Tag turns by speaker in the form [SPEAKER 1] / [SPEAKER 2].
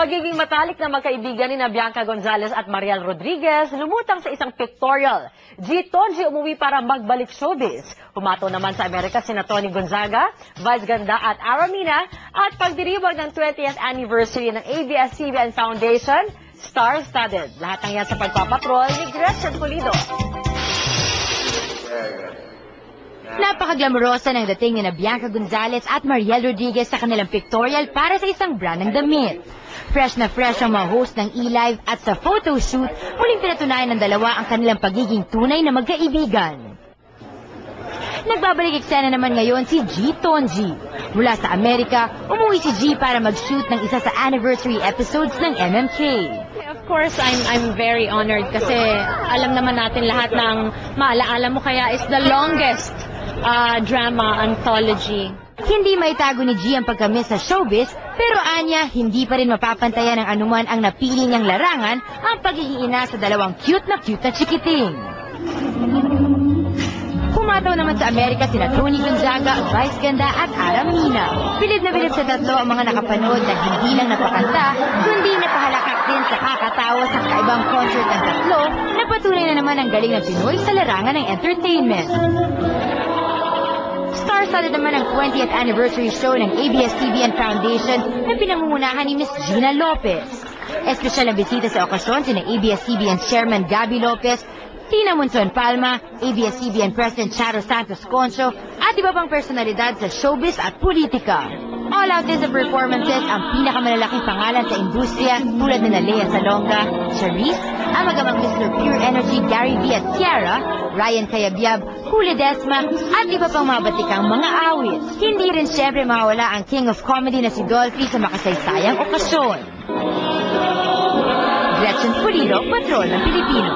[SPEAKER 1] pagiging matalik na magkaibigan ni Bianca Gonzalez at Mariel Rodriguez lumutang sa isang pictorial. G-Tonji umuwi para magbalik showbiz. Humato naman sa Amerika sina Tony Gonzaga, Vice Ganda at Aramina at pagdiriwag ng 20th anniversary ng ABS-CBN Foundation, star-studded. Lahat ng yan sa pagpapatrol ni Gretchen Pulido.
[SPEAKER 2] Napakaglamorosa ng dating ni Bianca Gonzalez at Mariel Rodriguez sa kanilang pictorial para sa isang brand ng damit. Fresh na fresh ang mga host ng eLive at sa photoshoot, muling pinatunayan ng dalawa ang kanilang pagiging tunay na magkaibigan. Nagbabalik eksena naman ngayon si G-Tonji. Mula sa Amerika, umuwi si G para mag-shoot ng isa sa anniversary episodes ng MMK.
[SPEAKER 3] Of course, I'm very honored kasi alam naman natin lahat ng maalaala mo kaya is the longest drama anthology.
[SPEAKER 2] Hindi maitago ni G ang pagka-miss sa showbiz, pero anya, hindi pa rin mapapantayan ng anuman ang napili niyang larangan ang pagiging ina sa dalawang cute na chikiting. Pumataw naman sa Amerika sina Tony Gonzaga, Vice Ganda at Aramina. Bilib na bilib sa tatlo ang mga nakapanood na hindi lang napakanta, kundi napahalakak din sa kakatawa sa kaibang concert ng tatlo na patunay na naman ang galing ng Pinoy sa larangan ng entertainment. Star-studded naman ang 20th anniversary show ng ABS-CBN Foundation na pinangungunahan ni Miss Gina Lopez. Espesyal na bisita sa okasyon sina ABS-CBN Chairman Gabby Lopez, Tina Monzon Palma, ABS-CBN President Charo Santos Concho, at iba pang personalidad sa showbiz at politika. All-out din sa performances ang pinakamalalaking pangalan sa industriya tulad ni Lea Salonga, Charisse, ang magamang Mr. Pure Energy Gary V at Ciara, Ryan Cayabyab, Huli Desma, at iba pang mga batikang mga awit. Hindi rin syempre mawala ang King of Comedy na si Dolphy sa makasaysayang okasyon. Gretchen Pulido, Patrol ng Pilipino.